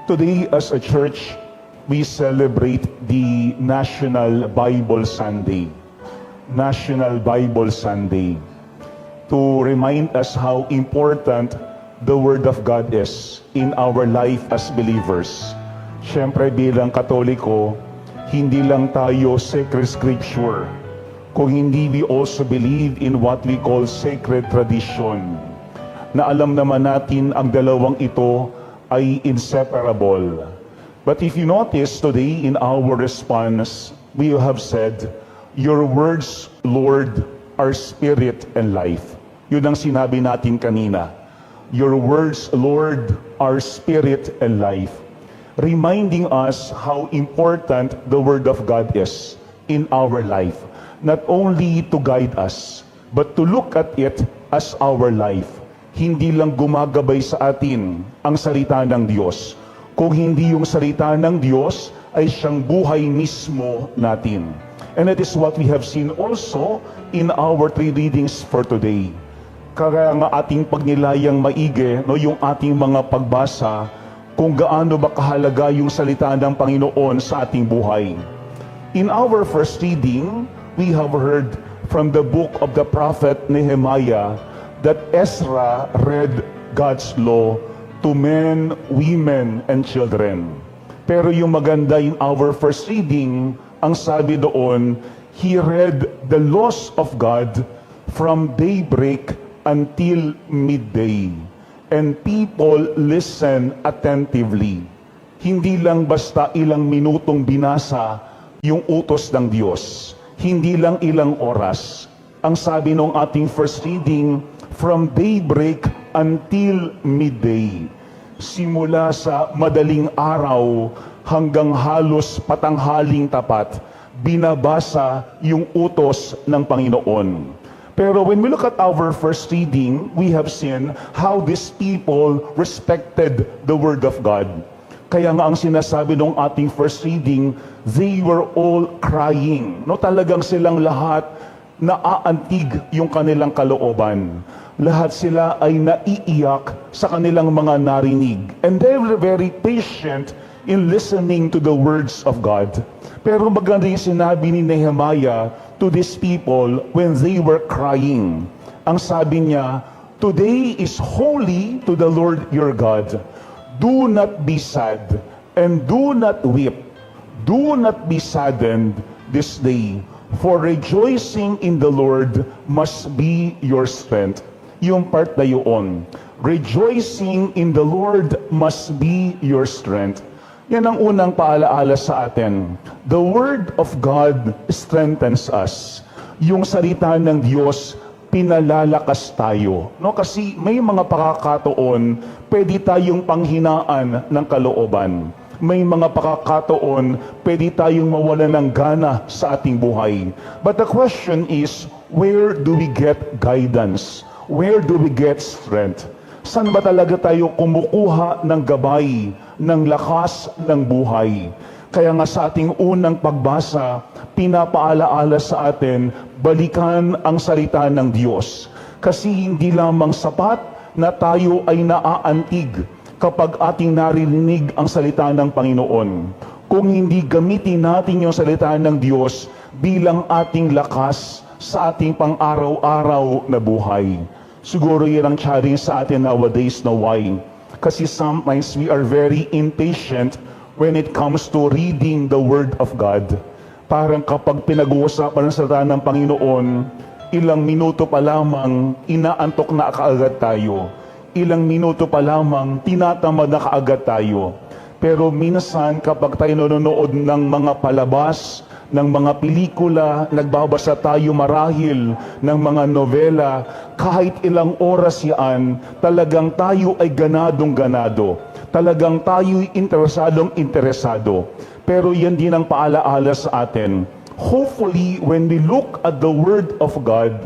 Today, as a church, we celebrate the National Bible Sunday. National Bible Sunday. To remind us how important the Word of God is in our life as believers. Siyempre, bilang Katoliko, hindi lang tayo sacred scripture, kung hindi we also believe in what we call sacred tradition, na alam naman natin ang dalawang ito ay inseparable. But if you notice today in our response, we have said, "Your words, Lord, are spirit and life." Yun ang sinabi natin kanina. Your words, Lord, are spirit and life. Reminding us how important the Word of God is in our life. Not only to guide us, but to look at it as our life. Hindi lang gumagabay sa atin ang salita ng Diyos. Kung hindi yung salita ng Diyos, ay siyang buhay mismo natin. And that is what we have seen also in our three readings for today. Kaya nga ating pagnilayang maigi, yung ating mga pagbasa, kung gaano ba kahalaga yung salita ng Panginoon sa ating buhay. In our first reading, we have heard from the book of the prophet Nehemiah that Ezra read God's law to men, women, and children. Pero yung maganda in our first reading, ang sabi doon, he read the laws of God from daybreak until midday. And people listen attentively. Hindi lang basta ilang minutong binasa yung utos ng Diyos. Hindi lang ilang oras. Ang sabi nung ating first reading, from daybreak until midday. Simula sa madaling araw hanggang halos patanghaling tapat, binabasa yung utos ng Panginoon. Pero when we look at our first reading, we have seen how these people respected the Word of God. Kaya nga ang sinasabi ng ating first reading, they were all crying. No, talagang silang lahat naaantig yung kanilang kalooban. Lahat sila ay naiiyak sa kanilang mga narinig. And they were very patient in listening to the words of God. Pero maganda yung sinabi ni Nehemiah to these people when they were crying. Ang sabi niya, "Today is holy to the Lord your God. Do not be sad and do not weep. Do not be saddened this day, for rejoicing in the Lord must be your strength." Yung part na yun, rejoicing in the Lord must be your strength. Yan ang unang paalaala sa atin. The Word of God strengthens us. Yung salita ng Diyos, pinalalakas tayo. No? Kasi may mga pagkakataon, pwede tayong panghinaan ng kalooban. May mga pagkakataon, pwede tayong mawalan ng gana sa ating buhay. But the question is, where do we get guidance? Where do we get strength? Saan ba talaga tayo kumukuha ng gabay, ng lakas ng buhay? Kaya nga sa ating unang pagbasa, pinapaalaala sa atin, balikan ang salita ng Diyos. Kasi hindi lamang sapat na tayo ay naaantig kapag ating naririnig ang salita ng Panginoon. Kung hindi gamitin natin yung salita ng Diyos bilang ating lakas sa ating pang-araw-araw na buhay. Siguro yan ang challenge sa atin nowadays na why. Kasi sometimes we are very impatient when it comes to reading the Word of God. Parang kapag pinag-uusapan ng salita ng Panginoon, ilang minuto pa lamang inaantok na kaagad tayo. Ilang minuto pa lamang tinatamad na kaagad tayo. Pero minsan kapag tayo nanonood ng mga palabas, ng mga pelikula, nagbabasa tayo marahil ng mga nobela, kahit ilang oras yan, talagang tayo ay ganadong-ganado. Talagang tayo'y interesadong-interesado. Pero yan din ang paalaala sa atin. Hopefully, when we look at the Word of God,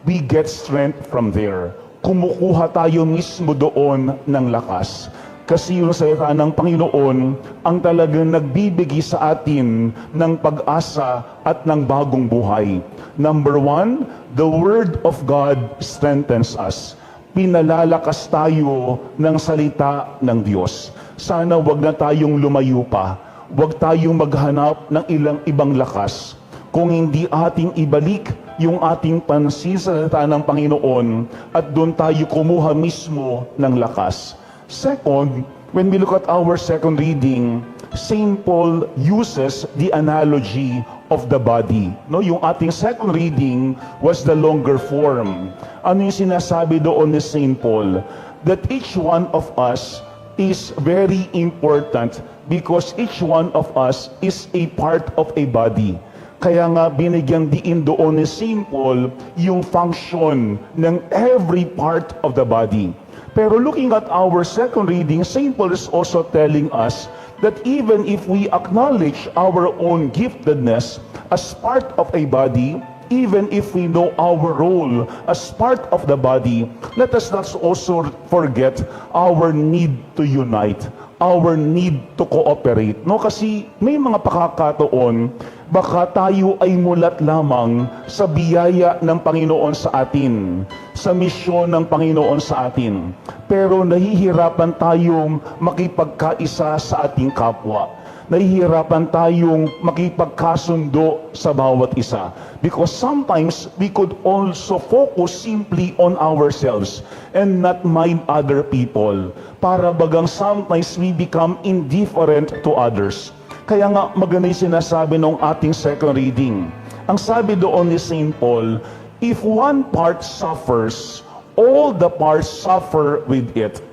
we get strength from there. Kumukuha tayo mismo doon ng lakas. Kasi yung salita ng Panginoon ang talagang nagbibigay sa atin ng pag-asa at ng bagong buhay. Number one, the Word of God strengthens us. pinalalakas tayo ng salita ng Diyos. Sana wag na tayong lumayo pa. Wag tayong maghanap ng ibang lakas. Kung hindi ating ibalik yung ating pansin sa salita ng Panginoon at doon tayo kumuha mismo ng lakas. Second, when we look at our second reading, St. Paul uses the analogy of the body. No, yung ating second reading was the longer form. Ano yung sinasabi doon ni St. Paul? That each one of us is very important because each one of us is a part of a body. Kaya nga binigyang diin doon ni St. Paul yung function ng every part of the body. Pero looking at our second reading, St. Paul is also telling us that even if we acknowledge our own giftedness as part of a body, even if we know our role as part of the body, let us not also forget our need to unite, our need to cooperate. No, kasi may mga pakakataon, baka tayo ay mulat lamang sa biyaya ng Panginoon sa atin, sa misyon ng Panginoon sa atin. Pero nahihirapan tayong makipagkaisa sa ating kapwa. Nahihirapan tayong makipagkasundo sa bawat isa. Because sometimes we could also focus simply on ourselves and not mind other people. Para bagang sometimes we become indifferent to others. Kaya nga maganda yung sinasabi ng ating second reading. Ang sabi doon ni St. Paul, if one part suffers, all the parts suffer with it.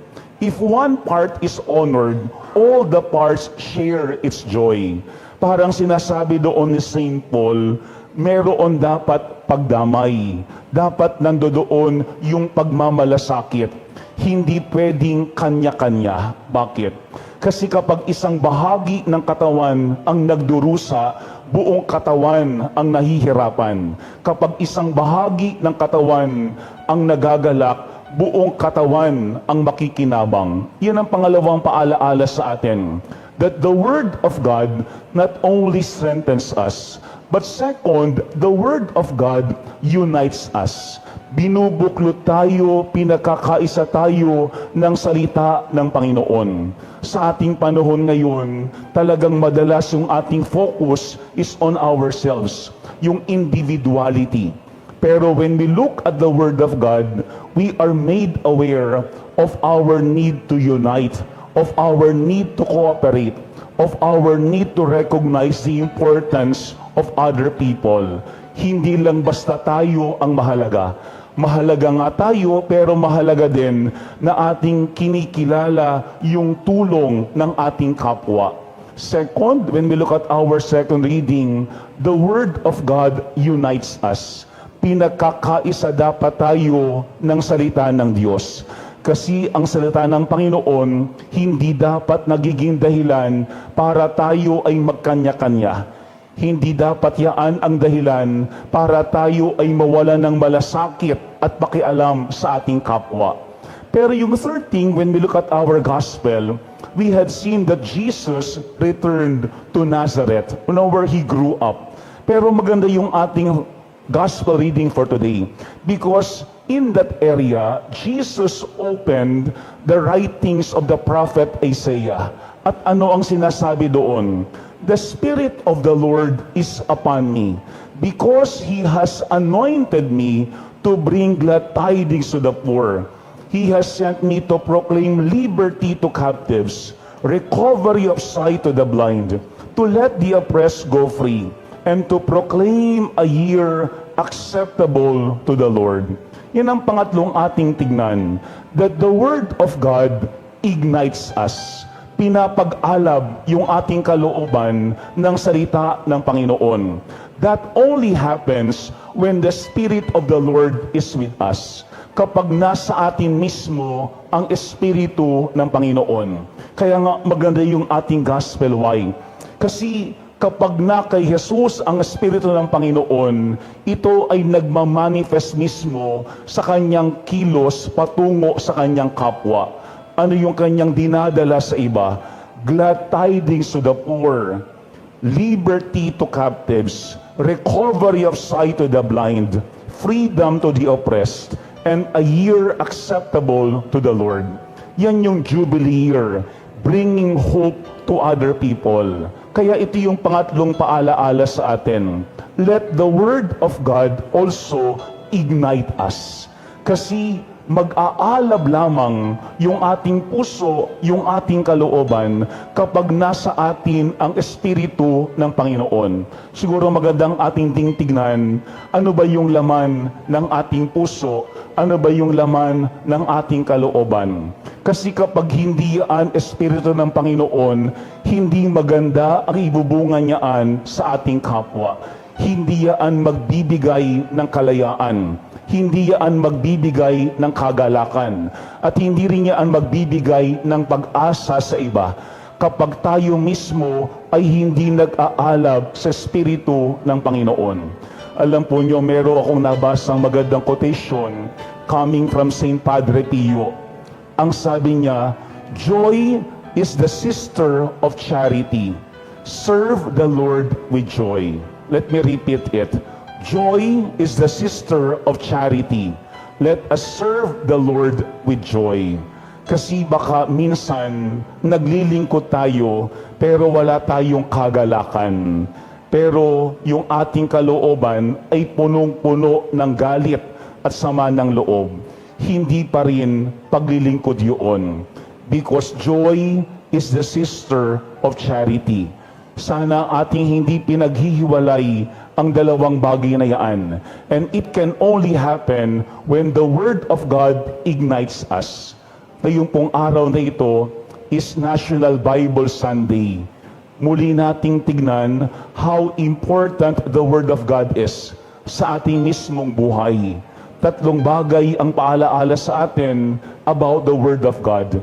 If one part is honored, all the parts share its joy. Parang sinasabi doon ni St. Paul, meron dapat pagdamay. Dapat nandoon yung pagmamalasakit. Hindi pwedeng kanya-kanya. Bakit? Kasi kapag isang bahagi ng katawan ang nagdurusa, buong katawan ang nahihirapan. Kapag isang bahagi ng katawan ang nagagalak, buong katawan ang makikinabang. Yan ang pangalawang paalaala sa atin. That the Word of God not only strengthens us, but second, the Word of God unites us. Binubuklod tayo, pinakakaisa tayo ng salita ng Panginoon. Sa ating panahon ngayon, talagang madalas yung ating focus is on ourselves, yung individuality. Pero when we look at the Word of God, we are made aware of our need to unite, of our need to cooperate, of our need to recognize the importance of other people. Hindi lang basta tayo ang mahalaga. Mahalaga nga tayo, pero mahalaga din na ating kinikilala yung tulong ng ating kapwa. Second, when we look at our second reading, the Word of God unites us. Pinagkakaisa dapat tayo ng salita ng Diyos. Kasi ang salita ng Panginoon, hindi dapat nagiging dahilan para tayo ay magkanya-kanya. Hindi dapat yaan ang dahilan para tayo ay mawala ng malasakit at pakialam sa ating kapwa. Pero yung third thing, when we look at our gospel, we had seen that Jesus returned to Nazareth, where He grew up. Pero maganda yung ating gospel reading for today because in that area, Jesus opened the writings of the prophet Isaiah. At ano ang sinasabi doon? The Spirit of the Lord is upon me because He has anointed me to bring glad tidings to the poor. He has sent me to proclaim liberty to captives, recovery of sight to the blind, to let the oppressed go free, and to proclaim a year acceptable to the Lord. Yan ang pangatlong ating tignan, that the Word of God ignites us. Pinapag-alab yung ating kalooban ng salita ng Panginoon. That only happens when the Spirit of the Lord is with us. Kapag nasa atin mismo ang Espiritu ng Panginoon. Kaya nga maganda yung ating gospel. Why? Kasi kapag na kay Jesus ang Espiritu ng Panginoon, ito ay nagmamanifest mismo sa kanyang kilos patungo sa kanyang kapwa. Ano yung kanyang dinadala sa iba? Glad tidings to the poor, liberty to captives, recovery of sight to the blind, freedom to the oppressed, and a year acceptable to the Lord. Yan yung Jubilee year, bringing hope to other people. Kaya ito yung pangatlong paalaala sa atin. Let the Word of God also ignite us. Kasi mag-aalab lamang yung ating puso, yung ating kalooban kapag nasa atin ang Espiritu ng Panginoon. Siguro magandang ating tingnan, ano ba yung laman ng ating puso, ano ba yung laman ng ating kalooban. Kasi kapag hindi ang Espiritu ng Panginoon, hindi maganda ang ibubunga niyaan sa ating kapwa. Hindi yan magbibigay ng kalayaan. Hindi yan magbibigay ng kagalakan. At hindi rin yan magbibigay ng pag-asa sa iba. Kapag tayo mismo ay hindi nag-aalab sa Espiritu ng Panginoon. Alam po nyo, meron akong nabasang magandang quotation coming from St. Padre Pio. Ang sabi niya, joy is the sister of charity. Serve the Lord with joy. Let me repeat it. Joy is the sister of charity. Let us serve the Lord with joy. Kasi baka minsan naglilingkod tayo pero wala tayong kagalakan. Pero yung ating kalooban ay punong-puno ng galit at sama ng loob. Hindi pa rin paglilingkod yun. Because joy is the sister of charity. Sana ating hindi pinaghihiwalay ang dalawang bagay na yan. And it can only happen when the Word of God ignites us. Ngayong pong araw na ito is National Bible Sunday. Muli nating tignan how important the Word of God is sa ating mismong buhay. Tatlong bagay ang paalaala sa atin about the Word of God.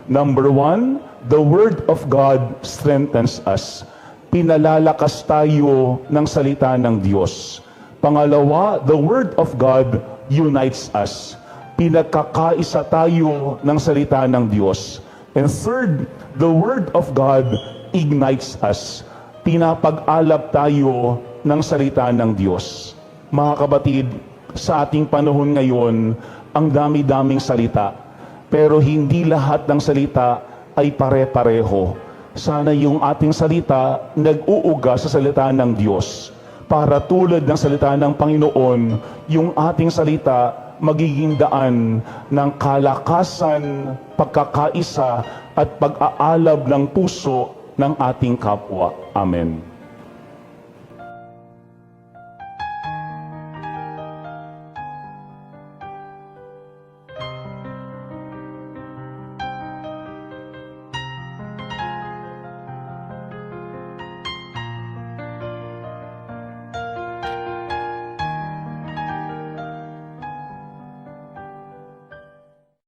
Number one, the Word of God strengthens us. Pinalalakas tayo ng salita ng Diyos. Pangalawa, the Word of God unites us. Pinagkakaisa tayo ng salita ng Diyos. And third, the Word of God ignites us. Pinapag-alab tayo ng salita ng Diyos. Mga kapatid, sa ating panahon ngayon, ang dami-daming salita. Pero hindi lahat ng salita ay pare-pareho. Sana yung ating salita nag-uuga sa salita ng Diyos. Para tulad ng salita ng Panginoon, yung ating salita magiging daan ng kalakasan, pagkakaisa at pag-aalab ng puso ng ating kapwa. Amen.